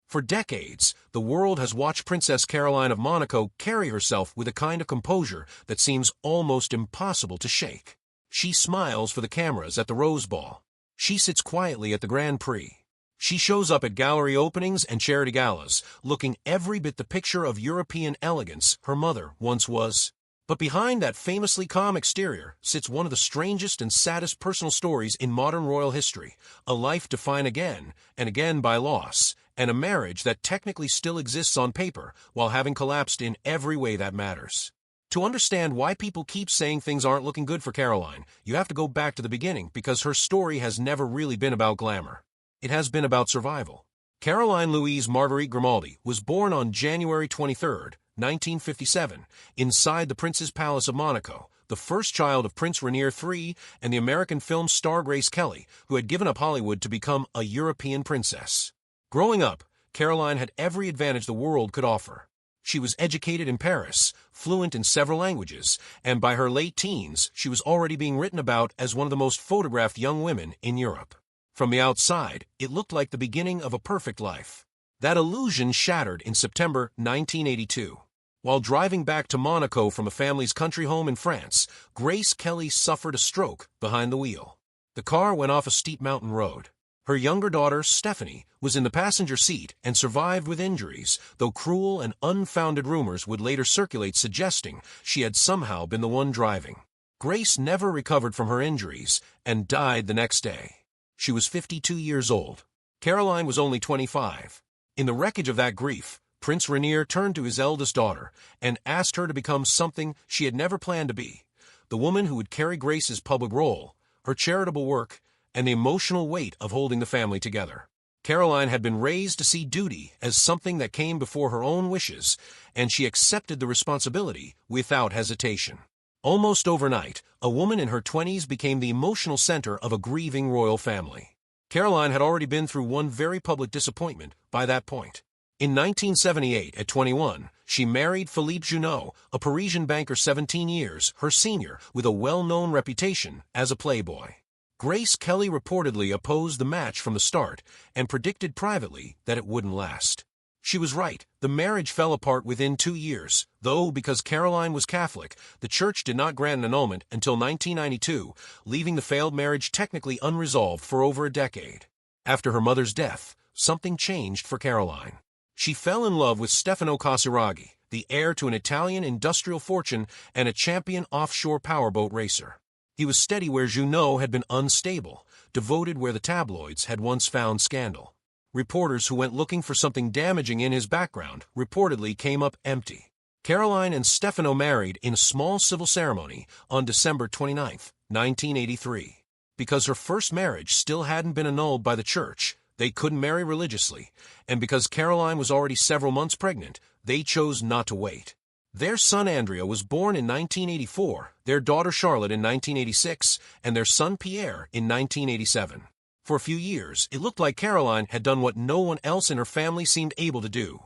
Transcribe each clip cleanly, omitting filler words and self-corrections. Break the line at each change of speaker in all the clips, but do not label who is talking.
For decades, the world has watched Princess Caroline of Monaco carry herself with a kind of composure that seems almost impossible to shake. She smiles for the cameras at the Rose Ball. She sits quietly at the Grand Prix. She shows up at gallery openings and charity galas, looking every bit the picture of European elegance her mother once was. But behind that famously calm exterior sits one of the strangest and saddest personal stories in modern royal history, a life defined again and again by loss, and a marriage that technically still exists on paper while having collapsed in every way that matters. To understand why people keep saying things aren't looking good for Caroline, you have to go back to the beginning because her story has never really been about glamour. It has been about survival. Caroline Louise Marguerite Grimaldi was born on January 23, 1957, inside the Prince's Palace of Monaco, the first child of Prince Rainier III and the American film star Grace Kelly, who had given up Hollywood to become a European princess. Growing up, Caroline had every advantage the world could offer. She was educated in Paris, fluent in several languages, and by her late teens, she was already being written about as one of the most photographed young women in Europe. From the outside, it looked like the beginning of a perfect life. That illusion shattered in September 1982. While driving back to Monaco from a family's country home in France, Grace Kelly suffered a stroke behind the wheel. The car went off a steep mountain road. Her younger daughter, Stephanie, was in the passenger seat and survived with injuries, though cruel and unfounded rumors would later circulate suggesting she had somehow been the one driving. Grace never recovered from her injuries and died the next day. She was 52 years old. Caroline was only 25. In the wreckage of that grief, Prince Rainier turned to his eldest daughter and asked her to become something she had never planned to be, the woman who would carry Grace's public role, her charitable work, and the emotional weight of holding the family together. Caroline had been raised to see duty as something that came before her own wishes, and she accepted the responsibility without hesitation. Almost overnight, a woman in her 20s became the emotional center of a grieving royal family. Caroline had already been through one very public disappointment by that point. In 1978, at 21, she married Philippe Junot, a Parisian banker 17 years, her senior, with a well-known reputation as a playboy. Grace Kelly reportedly opposed the match from the start and predicted privately that it wouldn't last. She was right. The marriage fell apart within 2 years, though because Caroline was Catholic, the church did not grant an annulment until 1992, leaving the failed marriage technically unresolved for over a decade. After her mother's death, something changed for Caroline. She fell in love with Stefano Casiraghi, the heir to an Italian industrial fortune and a champion offshore powerboat racer. He was steady where Junot had been unstable, devoted where the tabloids had once found scandal. Reporters who went looking for something damaging in his background reportedly came up empty. Caroline and Stefano married in a small civil ceremony on December 29, 1983. Because her first marriage still hadn't been annulled by the church, they couldn't marry religiously, and because Caroline was already several months pregnant, they chose not to wait. Their son Andrea was born in 1984, their daughter Charlotte in 1986, and their son Pierre in 1987. For a few years, it looked like Caroline had done what no one else in her family seemed able to do: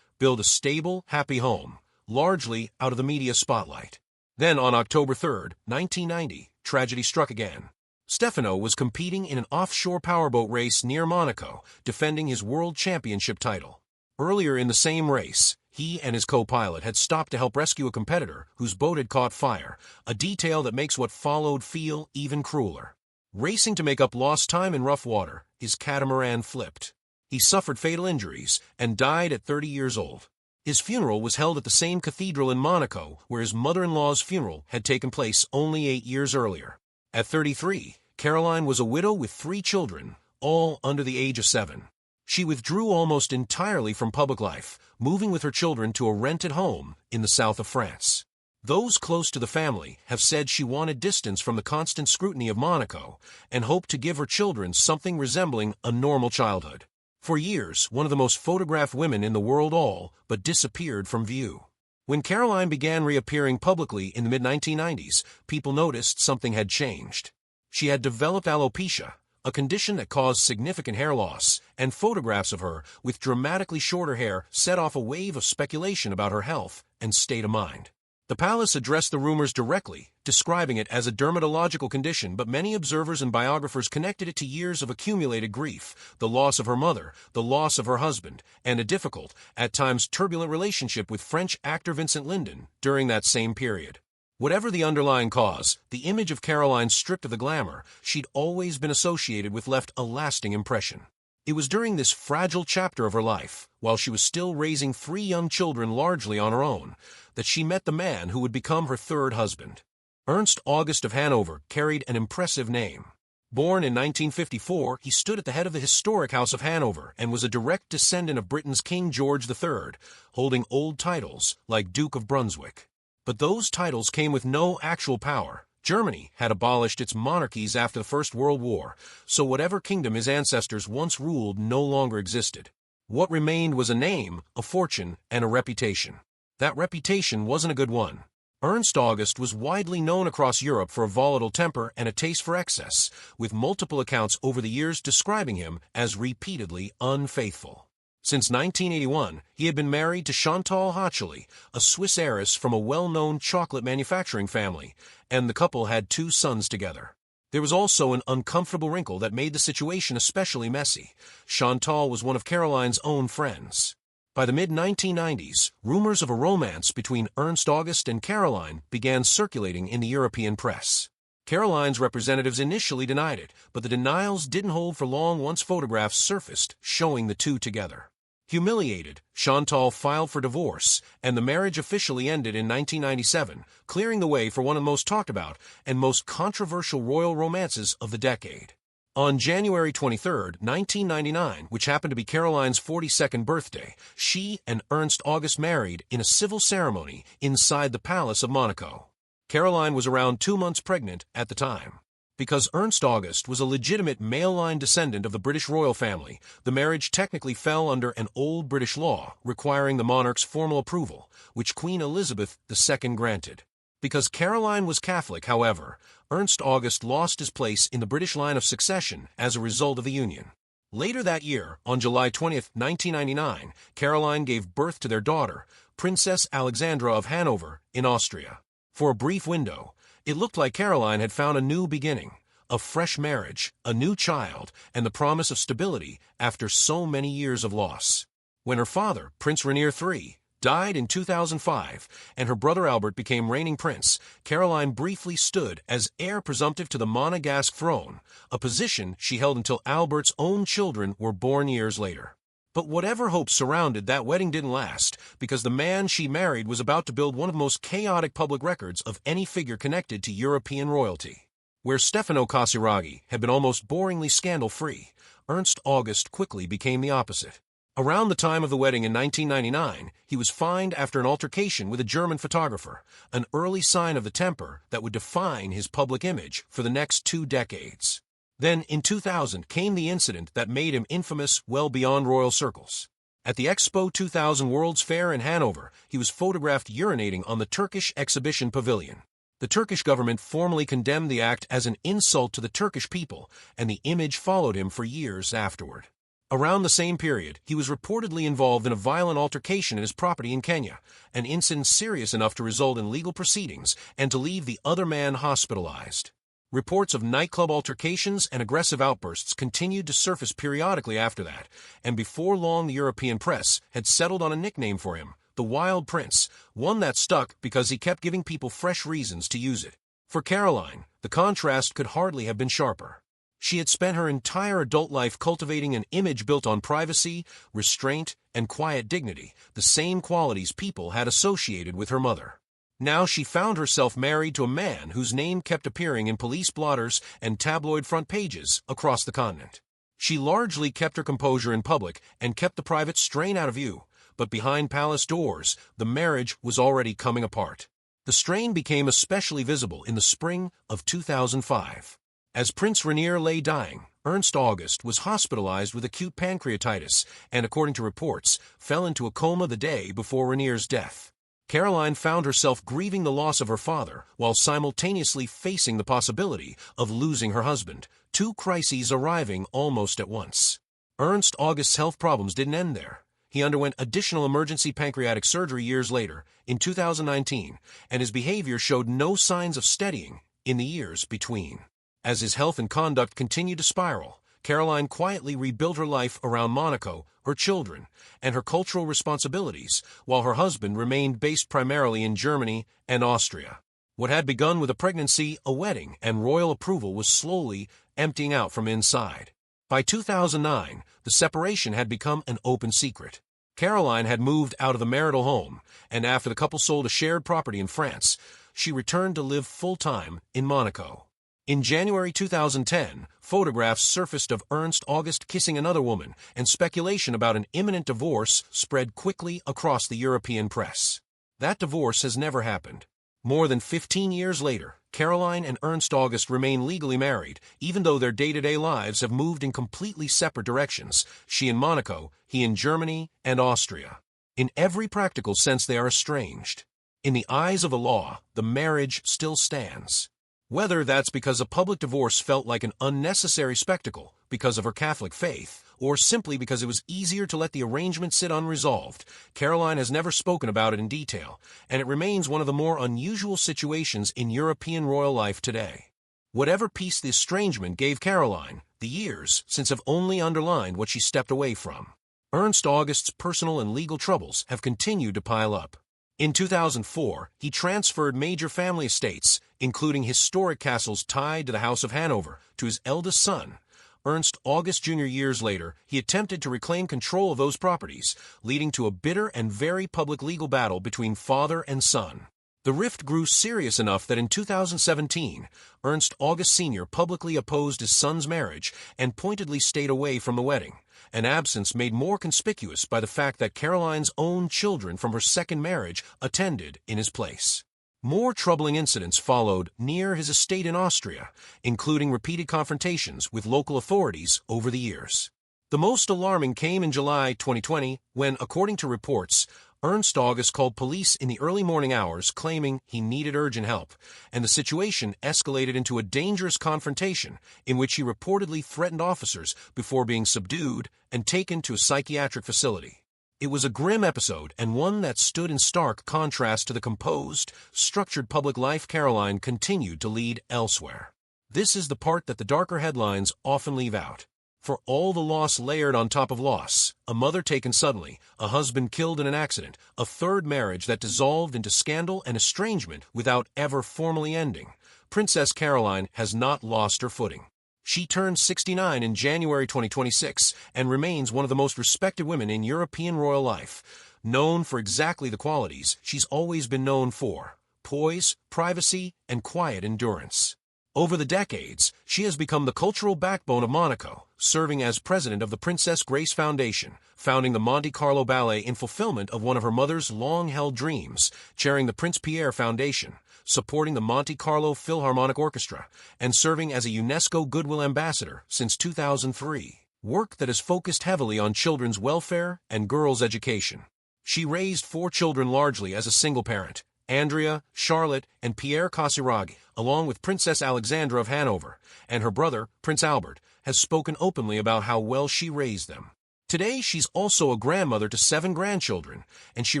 build a stable, happy home, largely out of the media spotlight. Then on October 3, 1990, tragedy struck again. Stefano was competing in an offshore powerboat race near Monaco, defending his world championship title. Earlier in the same race, he and his co-pilot had stopped to help rescue a competitor whose boat had caught fire, a detail that makes what followed feel even crueler. Racing to make up lost time in rough water, his catamaran flipped. He suffered fatal injuries and died at 30 years old. His funeral was held at the same cathedral in Monaco where his mother-in-law's funeral had taken place only 8 years earlier. At 33, Caroline was a widow with 3 children, all under the age of 7. She withdrew almost entirely from public life, moving with her children to a rented home in the south of France. Those close to the family have said she wanted distance from the constant scrutiny of Monaco and hoped to give her children something resembling a normal childhood. For years, one of the most photographed women in the world all but disappeared from view. When Caroline began reappearing publicly in the mid-1990s, people noticed something had changed. She had developed alopecia, a condition that caused significant hair loss, and photographs of her with dramatically shorter hair set off a wave of speculation about her health and state of mind. The palace addressed the rumors directly, describing it as a dermatological condition, but many observers and biographers connected it to years of accumulated grief, the loss of her mother, the loss of her husband, and a difficult, at times turbulent relationship with French actor Vincent Lindon during that same period. Whatever the underlying cause, the image of Caroline stripped of the glamour she'd always been associated with left a lasting impression. It was during this fragile chapter of her life, while she was still raising 3 young children largely on her own, that she met the man who would become her third husband. Ernst August of Hanover carried an impressive name. Born in 1954, he stood at the head of the historic House of Hanover and was a direct descendant of Britain's King George III, holding old titles like Duke of Brunswick. But those titles came with no actual power. Germany had abolished its monarchies after the First World War, so whatever kingdom his ancestors once ruled no longer existed. What remained was a name, a fortune, and a reputation. That reputation wasn't a good one. Ernst August was widely known across Europe for a volatile temper and a taste for excess, with multiple accounts over the years describing him as repeatedly unfaithful. Since 1981, he had been married to Chantal Hachely, a Swiss heiress from a well-known chocolate manufacturing family, and the couple had 2 sons together. There was also an uncomfortable wrinkle that made the situation especially messy. Chantal was one of Caroline's own friends. By the mid-1990s, rumors of a romance between Ernst August and Caroline began circulating in the European press. Caroline's representatives initially denied it, but the denials didn't hold for long once photographs surfaced showing the two together. Humiliated, Chantal filed for divorce, and the marriage officially ended in 1997, clearing the way for one of the most talked about and most controversial royal romances of the decade. On January 23, 1999, which happened to be Caroline's 42nd birthday, she and Ernst August married in a civil ceremony inside the Palace of Monaco. Caroline was around 2 months pregnant at the time. Because Ernst August was a legitimate male-line descendant of the British royal family, the marriage technically fell under an old British law requiring the monarch's formal approval, which Queen Elizabeth II granted. Because Caroline was Catholic, however, Ernst August lost his place in the British line of succession as a result of the union. Later that year, on July 20, 1999, Caroline gave birth to their daughter, Princess Alexandra of Hanover, in Austria. For a brief window, it looked like Caroline had found a new beginning, a fresh marriage, a new child, and the promise of stability after so many years of loss. When her father, Prince Rainier III, died in 2005, and her brother Albert became reigning prince, Caroline briefly stood as heir presumptive to the Monegasque throne, a position she held until Albert's own children were born years later. But whatever hopes surrounded that wedding didn't last, because the man she married was about to build one of the most chaotic public records of any figure connected to European royalty. Where Stefano Casiraghi had been almost boringly scandal-free, Ernst August quickly became the opposite. Around the time of the wedding in 1999, he was fined after an altercation with a German photographer, an early sign of the temper that would define his public image for the next 2 decades. Then, in 2000, came the incident that made him infamous well beyond royal circles. At the Expo 2000 World's Fair in Hanover, he was photographed urinating on the Turkish exhibition pavilion. The Turkish government formally condemned the act as an insult to the Turkish people, and the image followed him for years afterward. Around the same period, he was reportedly involved in a violent altercation at his property in Kenya, an incident serious enough to result in legal proceedings and to leave the other man hospitalized. Reports of nightclub altercations and aggressive outbursts continued to surface periodically after that, and before long the European press had settled on a nickname for him, the Wild Prince, one that stuck because he kept giving people fresh reasons to use it. For Caroline, the contrast could hardly have been sharper. She had spent her entire adult life cultivating an image built on privacy, restraint, and quiet dignity, the same qualities people had associated with her mother. Now she found herself married to a man whose name kept appearing in police blotters and tabloid front pages across the continent. She largely kept her composure in public and kept the private strain out of view, but behind palace doors, the marriage was already coming apart. The strain became especially visible in the spring of 2005. As Prince Rainier lay dying, Ernst August was hospitalized with acute pancreatitis and, according to reports, fell into a coma the day before Rainier's death. Caroline found herself grieving the loss of her father while simultaneously facing the possibility of losing her husband, 2 crises arriving almost at once. Ernst August's health problems didn't end there. He underwent additional emergency pancreatic surgery years later, in 2019, and his behavior showed no signs of steadying in the years between. As his health and conduct continued to spiral, Caroline quietly rebuilt her life around Monaco, her children, and her cultural responsibilities, while her husband remained based primarily in Germany and Austria. What had begun with a pregnancy, a wedding, and royal approval was slowly emptying out from inside. By 2009, the separation had become an open secret. Caroline had moved out of the marital home, and after the couple sold a shared property in France, she returned to live full-time in Monaco. In January 2010, photographs surfaced of Ernst August kissing another woman, and speculation about an imminent divorce spread quickly across the European press. That divorce has never happened. More than 15 years later, Caroline and Ernst August remain legally married, even though their day-to-day lives have moved in completely separate directions, she in Monaco, he in Germany and Austria. In every practical sense, they are estranged. In the eyes of the law, the marriage still stands. Whether that's because a public divorce felt like an unnecessary spectacle because of her Catholic faith, or simply because it was easier to let the arrangement sit unresolved, Caroline has never spoken about it in detail, and it remains one of the more unusual situations in European royal life today. Whatever peace the estrangement gave Caroline, the years since have only underlined what she stepped away from. Ernst August's personal and legal troubles have continued to pile up. In 2004, he transferred major family estates, including historic castles tied to the House of Hanover, to his eldest son, Ernst August Jr. Years later, he attempted to reclaim control of those properties, leading to a bitter and very public legal battle between father and son. The rift grew serious enough that in 2017, Ernst August Sr. publicly opposed his son's marriage and pointedly stayed away from the wedding, an absence made more conspicuous by the fact that Caroline's own children from her second marriage attended in his place. More troubling incidents followed near his estate in Austria, including repeated confrontations with local authorities over the years. The most alarming came in July 2020 when, according to reports, Ernst August called police in the early morning hours claiming he needed urgent help, and the situation escalated into a dangerous confrontation in which he reportedly threatened officers before being subdued and taken to a psychiatric facility. It was a grim episode and one that stood in stark contrast to the composed, structured public life Caroline continued to lead elsewhere. This is the part that the darker headlines often leave out. For all the loss layered on top of loss, a mother taken suddenly, a husband killed in an accident, a third marriage that dissolved into scandal and estrangement without ever formally ending, Princess Caroline has not lost her footing. She turned 69 in January 2026 and remains one of the most respected women in European royal life, known for exactly the qualities she's always been known for: poise, privacy, and quiet endurance. Over the decades, she has become the cultural backbone of Monaco, serving as president of the Princess Grace Foundation, founding the Monte Carlo Ballet in fulfillment of one of her mother's long-held dreams, chairing the Prince Pierre Foundation, supporting the Monte Carlo Philharmonic Orchestra, and serving as a UNESCO Goodwill Ambassador since 2003, work that has focused heavily on children's welfare and girls' education. She raised 4 children largely as a single parent: Andrea, Charlotte, and Pierre Casiraghi, along with Princess Alexandra of Hanover, and her brother, Prince Albert, has spoken openly about how well she raised them. Today, she's also a grandmother to 7 grandchildren, and she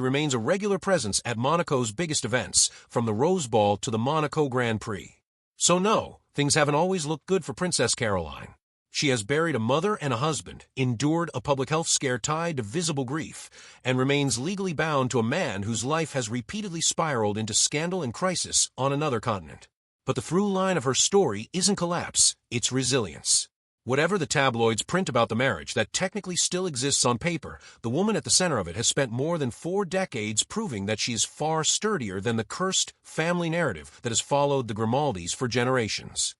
remains a regular presence at Monaco's biggest events, from the Rose Ball to the Monaco Grand Prix. So no, things haven't always looked good for Princess Caroline. She has buried a mother and a husband, endured a public health scare tied to visible grief, and remains legally bound to a man whose life has repeatedly spiraled into scandal and crisis on another continent. But the through line of her story isn't collapse, it's resilience. Whatever the tabloids print about the marriage that technically still exists on paper, the woman at the center of it has spent more than 4 decades proving that she is far sturdier than the cursed family narrative that has followed the Grimaldis for generations.